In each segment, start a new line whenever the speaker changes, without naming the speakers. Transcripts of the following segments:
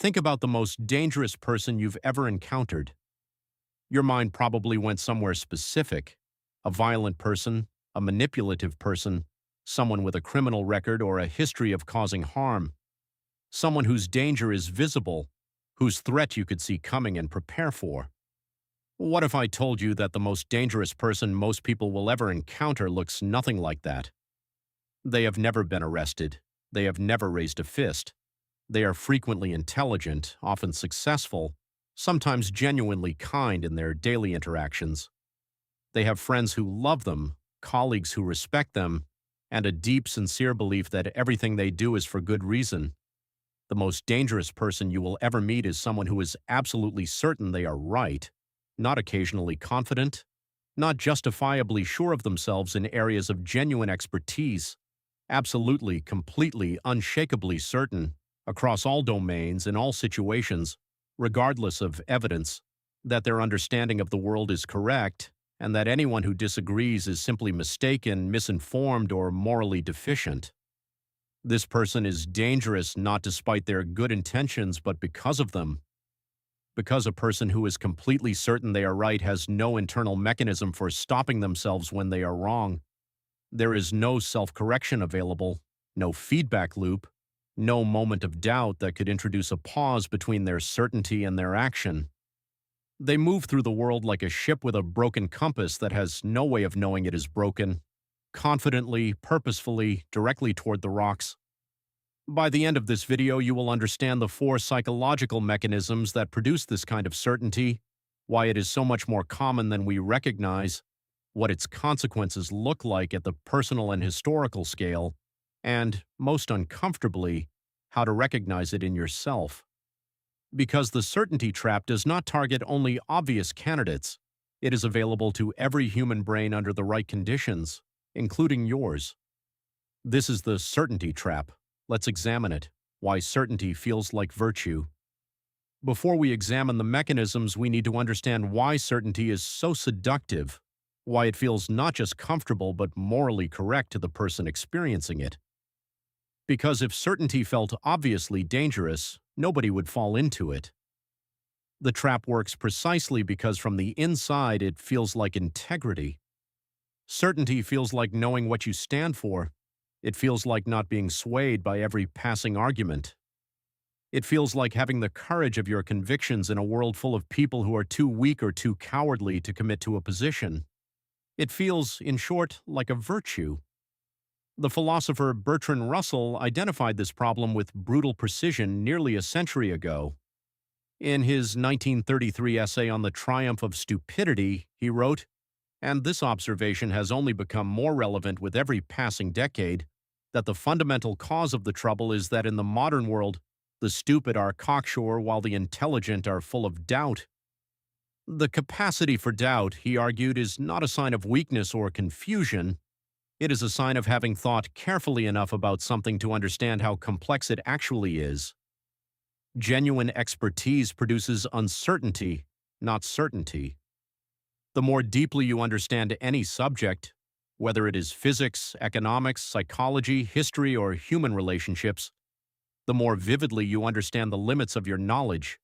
Think about the most dangerous person you've ever encountered. Your mind probably went somewhere specific: a violent person, a manipulative person, someone with a criminal record or a history of causing harm, someone whose danger is visible, whose threat you could see coming and prepare for. What if I told you that the most dangerous person most people will ever encounter looks nothing like that? They have never been arrested. They have never raised a fist. They are frequently intelligent, often successful, sometimes genuinely kind in their daily interactions. They have friends who love them, colleagues who respect them, and a deep, sincere belief that everything they do is for good reason. The most dangerous person you will ever meet is someone who is absolutely certain they are right, not occasionally confident, not justifiably sure of themselves in areas of genuine expertise, absolutely, completely, unshakably certain, across all domains, in all situations, regardless of evidence, that their understanding of the world is correct, and that anyone who disagrees is simply mistaken, misinformed, or morally deficient. This person is dangerous not despite their good intentions, but because of them. Because a person who is completely certain they are right has no internal mechanism for stopping themselves when they are wrong. There is no self-correction available, no feedback loop, no moment of doubt that could introduce a pause between their certainty and their action. They move through the world like a ship with a broken compass that has no way of knowing it is broken, confidently, purposefully, directly toward the rocks. By the end of this video, you will understand the 4 psychological mechanisms that produce this kind of certainty, why it is so much more common than we recognize, what its consequences look like at the personal and historical scale, and, most uncomfortably, how to recognize it in yourself. Because the certainty trap does not target only obvious candidates, it is available to every human brain under the right conditions, including yours. This is the certainty trap. Let's examine it, why certainty feels like virtue. Before we examine the mechanisms, we need to understand why certainty is so seductive, why it feels not just comfortable but morally correct to the person experiencing it. Because if certainty felt obviously dangerous, nobody would fall into it. The trap works precisely because from the inside it feels like integrity. Certainty feels like knowing what you stand for. It feels like not being swayed by every passing argument. It feels like having the courage of your convictions in a world full of people who are too weak or too cowardly to commit to a position. It feels, in short, like a virtue. The philosopher Bertrand Russell identified this problem with brutal precision nearly a century ago. In his 1933 essay on the triumph of stupidity, he wrote, and this observation has only become more relevant with every passing decade, that the fundamental cause of the trouble is that in the modern world, the stupid are cocksure while the intelligent are full of doubt. The capacity for doubt, he argued, is not a sign of weakness or confusion. It is a sign of having thought carefully enough about something to understand how complex it actually is. Genuine expertise produces uncertainty, not certainty. The more deeply you understand any subject, whether it is physics, economics, psychology, history, or human relationships, the more vividly you understand the limits of your knowledge.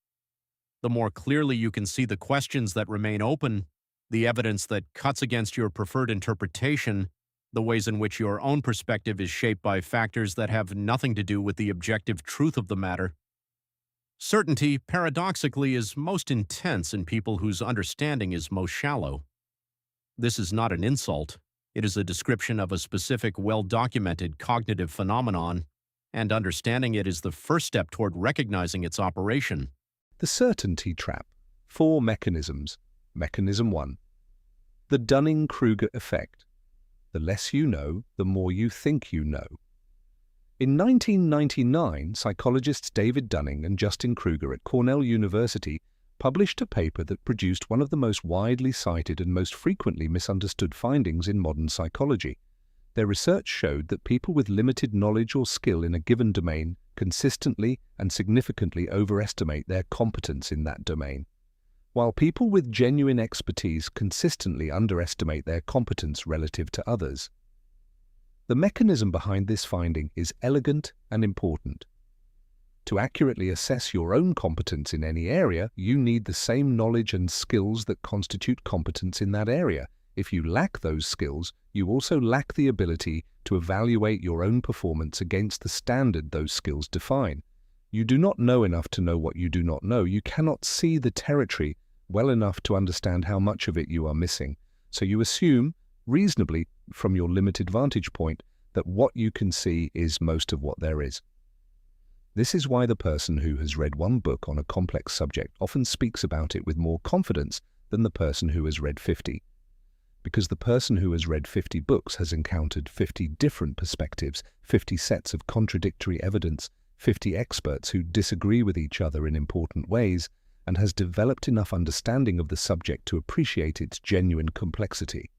The more clearly you can see the questions that remain open, the evidence that cuts against your preferred interpretation, the ways in which your own perspective is shaped by factors that have nothing to do with the objective truth of the matter. Certainty, paradoxically, is most intense in people whose understanding is most shallow. This is not an insult. It is a description of a specific, well-documented cognitive phenomenon, and understanding it is the first step toward recognizing its operation.
The certainty trap. 4 mechanisms. Mechanism 1. The Dunning-Kruger Effect. The less you know, the more you think you know. In 1999, psychologists David Dunning and Justin Kruger at Cornell University published a paper that produced one of the most widely cited and most frequently misunderstood findings in modern psychology. Their research showed that people with limited knowledge or skill in a given domain consistently and significantly overestimate their competence in that domain, while people with genuine expertise consistently underestimate their competence relative to others. The mechanism behind this finding is elegant and important. To accurately assess your own competence in any area, you need the same knowledge and skills that constitute competence in that area. If you lack those skills, you also lack the ability to evaluate your own performance against the standard those skills define. You do not know enough to know what you do not know. You cannot see the territory well enough to understand how much of it you are missing. So you assume, reasonably from your limited vantage point, that what you can see is most of what there is. This is why the person who has read one book on a complex subject often speaks about it with more confidence than the person who has read 50. Because the person who has read 50 books has encountered 50 different perspectives, 50 sets of contradictory evidence, 50 experts who disagree with each other in important ways, and has developed enough understanding of the subject to appreciate its genuine complexity.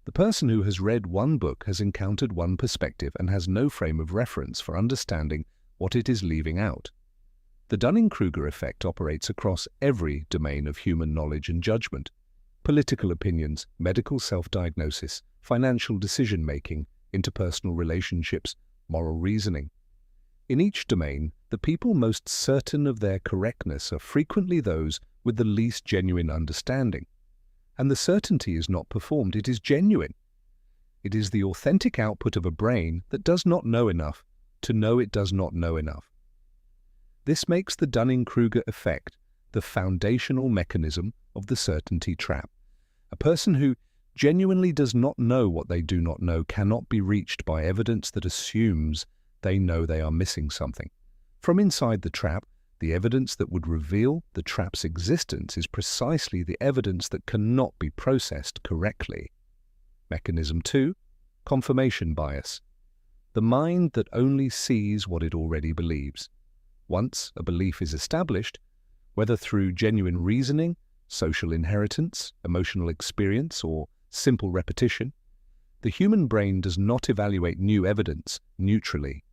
The person who has read one book has encountered one perspective and has no frame of reference for understanding what it is leaving out. The Dunning-Kruger effect operates across every domain of human knowledge and judgment: political opinions, medical self-diagnosis, financial decision-making, interpersonal relationships, moral reasoning. In each domain, the people most certain of their correctness are frequently those with the least genuine understanding. And the certainty is not performed, it is genuine. It is the authentic output of a brain that does not know enough to know it does not know enough. This makes the Dunning-Kruger effect the foundational mechanism of the certainty trap. A person who genuinely does not know what they do not know cannot be reached by evidence that assumes they know they are missing something. From inside the trap, the evidence that would reveal the trap's existence is precisely the evidence that cannot be processed correctly. Mechanism 2. Confirmation bias. The mind that only sees what it already believes. Once a belief is established, whether through genuine reasoning, social inheritance, emotional experience, or simple repetition, the human brain does not evaluate new evidence neutrally.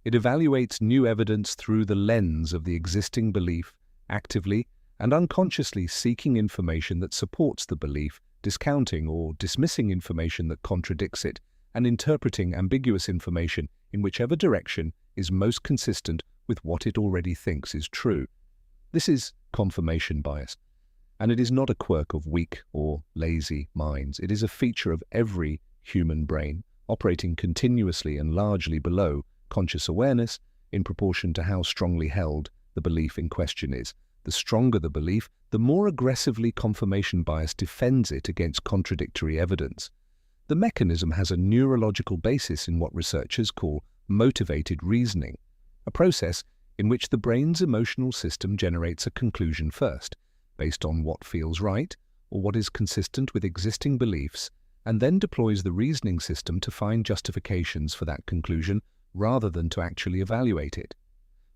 It evaluates new evidence through the lens of the existing belief, actively and unconsciously seeking information that supports the belief, discounting or dismissing information that contradicts it, and interpreting ambiguous information in whichever direction is most consistent with what it already thinks is true. This is confirmation bias, and it is not a quirk of weak or lazy minds. It is a feature of every human brain, operating continuously and largely below conscious awareness in proportion to how strongly held the belief in question is. The stronger the belief, the more aggressively confirmation bias defends it against contradictory evidence. The mechanism has a neurological basis in what researchers call motivated reasoning, a process in which the brain's emotional system generates a conclusion first, based on what feels right or what is consistent with existing beliefs, and then deploys the reasoning system to find justifications for that conclusion rather than to actually evaluate it.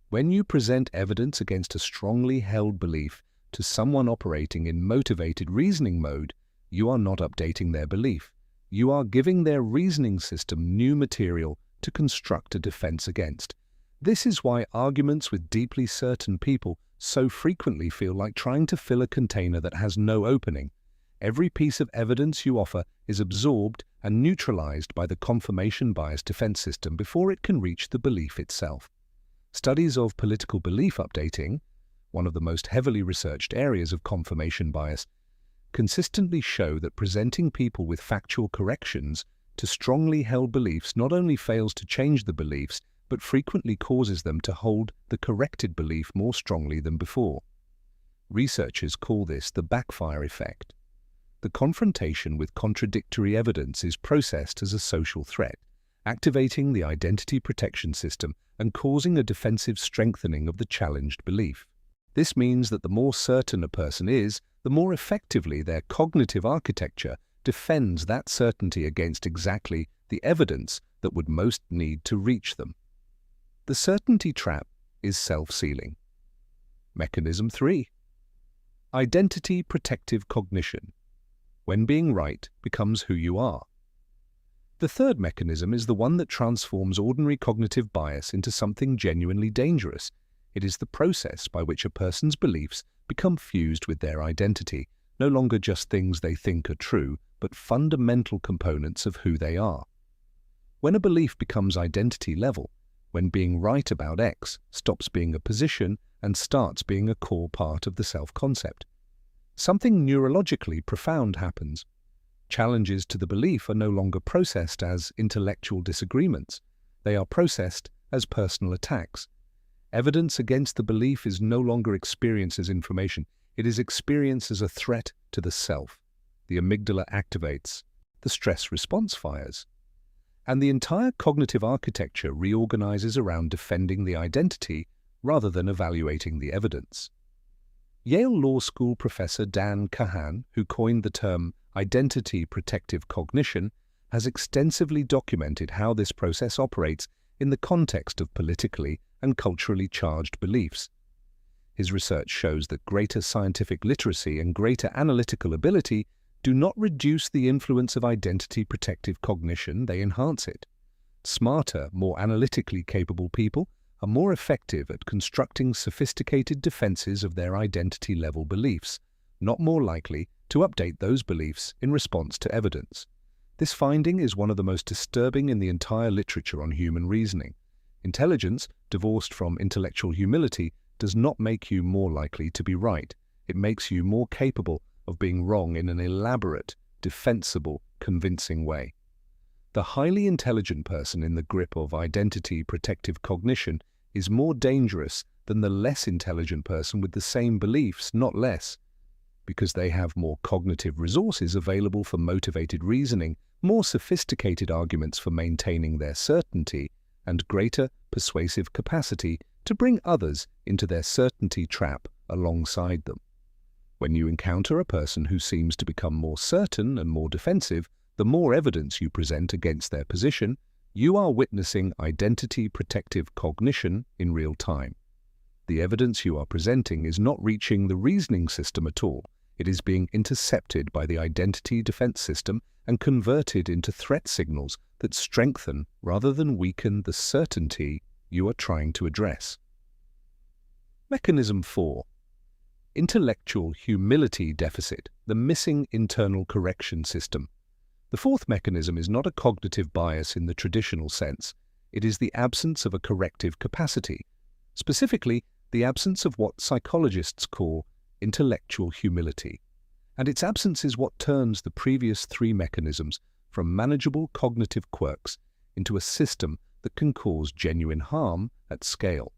When you present evidence against a strongly held belief to someone operating in motivated reasoning mode, you are not updating their belief. You are giving their reasoning system new material to construct a defense against. This is why arguments with deeply certain people so frequently feel like trying to fill a container that has no opening. Every piece of evidence you offer is absorbed and neutralized by the confirmation bias defense system before it can reach the belief itself. Studies of political belief updating, one of the most heavily researched areas of confirmation bias, consistently show that presenting people with factual corrections to strongly held beliefs not only fails to change the beliefs, but frequently causes them to hold the corrected belief more strongly than before. Researchers call this the backfire effect. The confrontation with contradictory evidence is processed as a social threat, activating the identity protection system and causing a defensive strengthening of the challenged belief. This means that the more certain a person is, the more effectively their cognitive architecture defends that certainty against exactly the evidence that would most need to reach them. The certainty trap is self-sealing. Mechanism 3. Identity protective cognition. When being right becomes who you are. The third mechanism is the one that transforms ordinary cognitive bias into something genuinely dangerous. It is the process by which a person's beliefs become fused with their identity, no longer just things they think are true, but fundamental components of who they are. When a belief becomes identity level, when being right about X stops being a position and starts being a core part of the self-concept. Something neurologically profound happens. Challenges to the belief are no longer processed as intellectual disagreements. They are processed as personal attacks. Evidence against the belief is no longer experienced as information. It is experienced as a threat to the self. The amygdala activates. The stress response fires. And the entire cognitive architecture reorganizes around defending the identity rather than evaluating the evidence. Yale Law School professor Dan Kahan, who coined the term identity protective cognition, has extensively documented how this process operates in the context of politically and culturally charged beliefs. His research shows that greater scientific literacy and greater analytical ability do not reduce the influence of identity protective cognition, they enhance it. Smarter, more analytically capable people are more effective at constructing sophisticated defenses of their identity-level beliefs, not more likely to update those beliefs in response to evidence. This finding is one of the most disturbing in the entire literature on human reasoning. Intelligence, divorced from intellectual humility, does not make you more likely to be right. It makes you more capable of being wrong in an elaborate, defensible, convincing way. The highly intelligent person in the grip of identity protective cognition is more dangerous than the less intelligent person with the same beliefs, not less, because they have more cognitive resources available for motivated reasoning, more sophisticated arguments for maintaining their certainty, and greater persuasive capacity to bring others into their certainty trap alongside them. When you encounter a person who seems to become more certain and more defensive, the more evidence you present against their position, you are witnessing identity protective cognition in real time. The evidence you are presenting is not reaching the reasoning system at all. It is being intercepted by the identity defense system and converted into threat signals that strengthen rather than weaken the certainty you are trying to address. Mechanism 4. Intellectual humility deficit, the missing internal correction system. The fourth mechanism is not a cognitive bias in the traditional sense. It is the absence of a corrective capacity, specifically the absence of what psychologists call intellectual humility. And its absence is what turns the previous three mechanisms from manageable cognitive quirks into a system that can cause genuine harm at scale.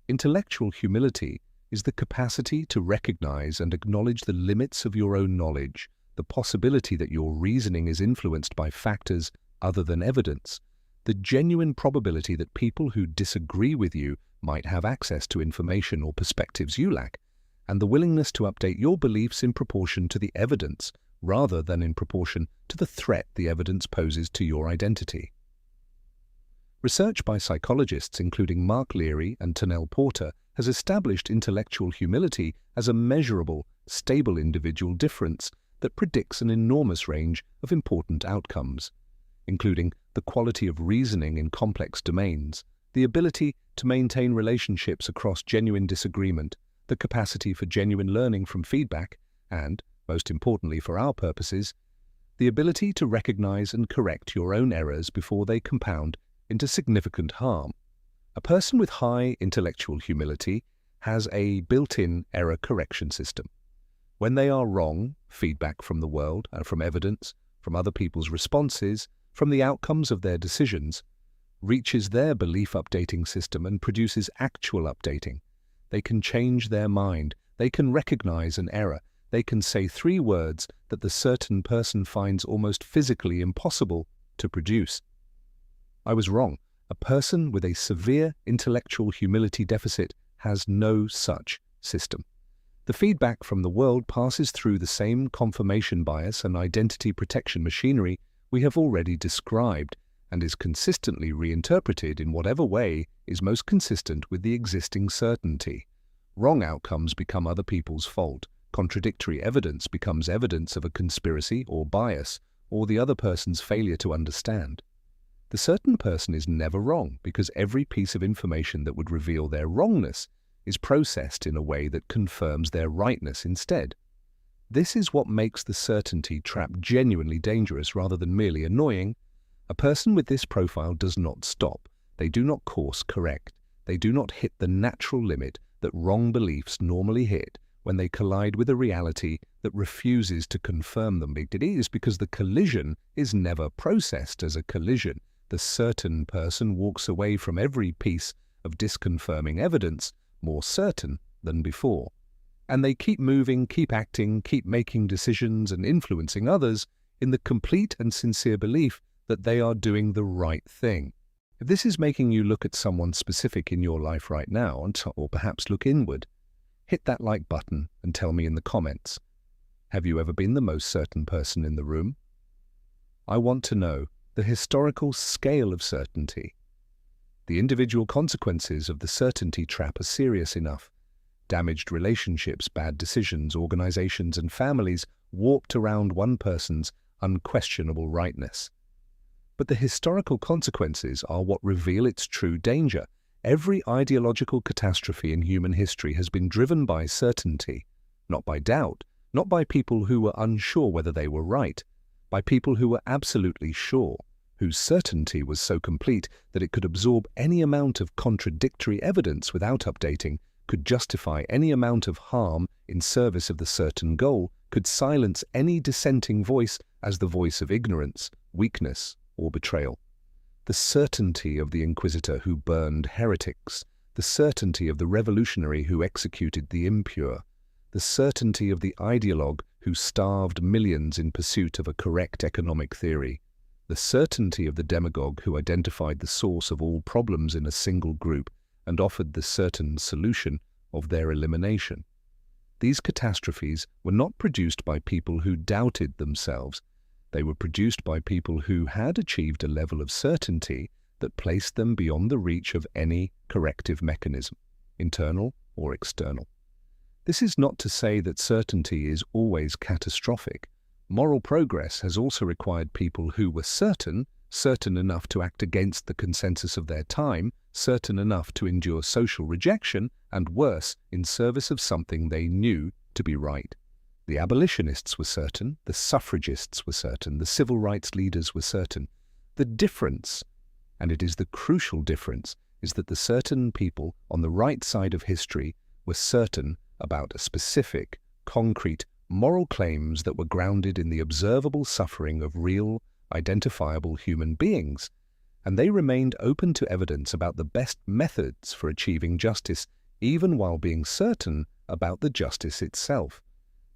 Intellectual humility is the capacity to recognize and acknowledge the limits of your own knowledge, the possibility that your reasoning is influenced by factors other than evidence, the genuine probability that people who disagree with you might have access to information or perspectives you lack, and the willingness to update your beliefs in proportion to the evidence rather than in proportion to the threat the evidence poses to your identity. Research by psychologists including Mark Leary and Tennell Porter has established intellectual humility as a measurable, stable individual difference that predicts an enormous range of important outcomes, including the quality of reasoning in complex domains, the ability to maintain relationships across genuine disagreement, the capacity for genuine learning from feedback, and, most importantly for our purposes, the ability to recognize and correct your own errors before they compound into significant harm. A person with high intellectual humility has a built-in error correction system. When they are wrong, feedback from the world and from evidence, from other people's responses, from the outcomes of their decisions, reaches their belief updating system and produces actual updating. They can change their mind. They can recognize an error. They can say 3 words that the certain person finds almost physically impossible to produce. I was wrong. A person with a severe intellectual humility deficit has no such system. The feedback from the world passes through the same confirmation bias and identity protection machinery we have already described and is consistently reinterpreted in whatever way is most consistent with the existing certainty. Wrong outcomes become other people's fault. Contradictory evidence becomes evidence of a conspiracy or bias or the other person's failure to understand. The certain person is never wrong because every piece of information that would reveal their wrongness is processed in a way that confirms their rightness instead. This is what makes the certainty trap genuinely dangerous rather than merely annoying. A person with this profile does not stop. They do not course correct. They do not hit the natural limit that wrong beliefs normally hit when they collide with a reality that refuses to confirm them. It is because the collision is never processed as a collision. The certain person walks away from every piece of disconfirming evidence more certain than before. And they keep moving, keep acting, keep making decisions and influencing others in the complete and sincere belief that they are doing the right thing. If this is making you look at someone specific in your life right now, or perhaps look inward, hit that like button and tell me in the comments, have you ever been the most certain person in the room? I want to know the historical scale of certainty. The individual consequences of the certainty trap are serious enough. Damaged relationships, bad decisions, organizations and families warped around one person's unquestionable rightness. But the historical consequences are what reveal its true danger. Every ideological catastrophe in human history has been driven by certainty, not by doubt, not by people who were unsure whether they were right, by people who were absolutely sure, whose certainty was so complete that it could absorb any amount of contradictory evidence without updating, could justify any amount of harm in service of the certain goal, could silence any dissenting voice as the voice of ignorance, weakness, or betrayal. The certainty of the inquisitor who burned heretics, the certainty of the revolutionary who executed the impure, the certainty of the ideologue who starved millions in pursuit of a correct economic theory, the certainty of the demagogue who identified the source of all problems in a single group and offered the certain solution of their elimination. These catastrophes were not produced by people who doubted themselves. They were produced by people who had achieved a level of certainty that placed them beyond the reach of any corrective mechanism, internal or external. This is not to say that certainty is always catastrophic. Moral progress has also required people who were certain enough to act against the consensus of their time, certain enough to endure social rejection, and worse, in service of something they knew to be right. The abolitionists were certain, the suffragists were certain, the civil rights leaders were certain. The difference, and it is the crucial difference, is that the certain people on the right side of history were certain about a specific, concrete, moral claims that were grounded in the observable suffering of real, identifiable human beings, and they remained open to evidence about the best methods for achieving justice, even while being certain about the justice itself.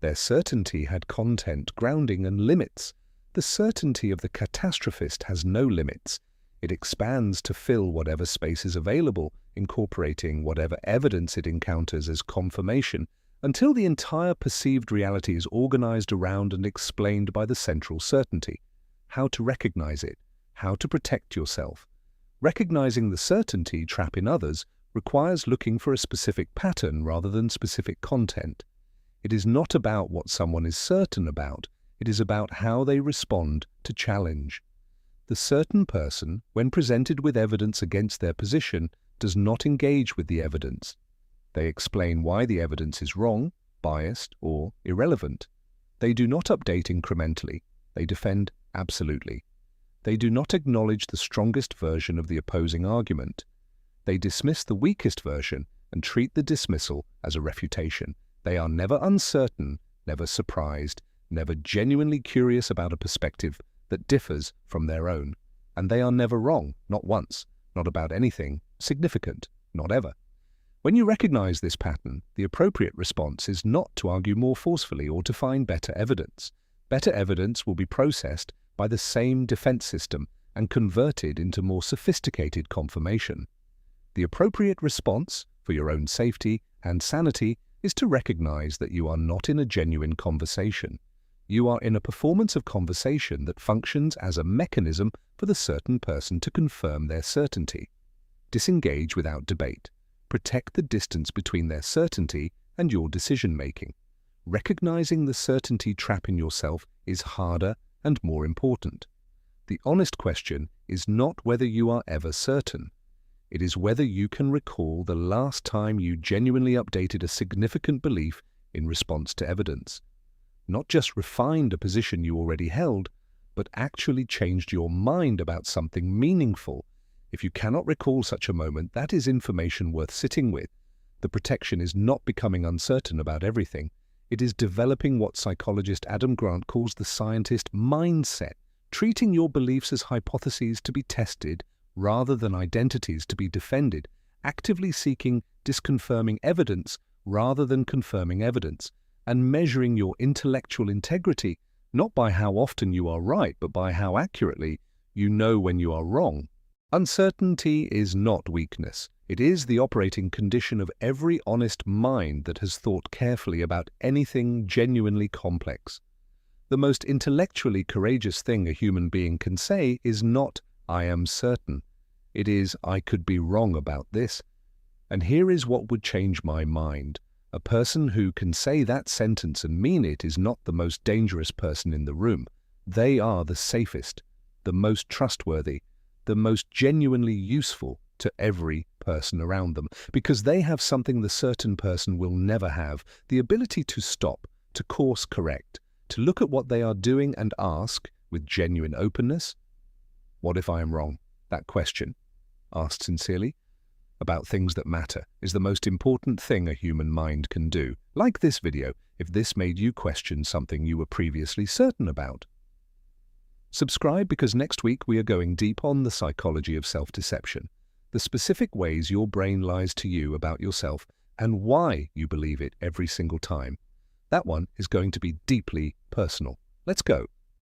Their certainty had content, grounding, and limits. The certainty of the catastrophist has no limits. It expands to fill whatever space is available, incorporating whatever evidence it encounters as confirmation, until the entire perceived reality is organized around and explained by the central certainty. How to recognize it, how to protect yourself. Recognizing the certainty trap in others requires looking for a specific pattern rather than specific content. It is not about what someone is certain about, it is about how they respond to challenge. The certain person, when presented with evidence against their position, does not engage with the evidence. They explain why the evidence is wrong, biased, or irrelevant. They do not update incrementally. They defend absolutely. They do not acknowledge the strongest version of the opposing argument. They dismiss the weakest version and treat the dismissal as a refutation. They are never uncertain, never surprised, never genuinely curious about a perspective that differs from their own. And they are never wrong, not once, not about anything significant, not ever. When you recognize this pattern, the appropriate response is not to argue more forcefully or to find better evidence. Better evidence will be processed by the same defense system and converted into more sophisticated confirmation. The appropriate response, for your own safety and sanity, is to recognize that you are not in a genuine conversation. You are in a performance of conversation that functions as a mechanism for the certain person to confirm their certainty. Disengage without debate. Protect the distance between their certainty and your decision-making. Recognizing the certainty trap in yourself is harder and more important. The honest question is not whether you are ever certain. It is whether you can recall the last time you genuinely updated a significant belief in response to evidence. Not just refined a position you already held, but actually changed your mind about something meaningful. If you cannot recall such a moment, that is information worth sitting with. The protection is not becoming uncertain about everything. It is developing what psychologist Adam Grant calls the scientist mindset, treating your beliefs as hypotheses to be tested rather than identities to be defended, actively seeking disconfirming evidence rather than confirming evidence, and measuring your intellectual integrity not by how often you are right, but by how accurately you know when you are wrong. Uncertainty is not weakness. It is the operating condition of every honest mind that has thought carefully about anything genuinely complex. The most intellectually courageous thing a human being can say is not, "I am certain." It is, "I could be wrong about this." And here is what would change my mind. A person who can say that sentence and mean it is not the most dangerous person in the room. They are the safest, the most trustworthy, the most genuinely useful to every person around them, because they have something the certain person will never have: the ability to stop, to course correct, to look at what they are doing and ask, with genuine openness, "What if I am wrong?" That question, asked sincerely, about things that matter, is the most important thing a human mind can do. Like this video, if this made you question something you were previously certain about. Subscribe, because next week we are going deep on the psychology of self-deception, the specific ways your brain lies to you about yourself and why you believe it every single time. That one is going to be deeply personal. Let's go.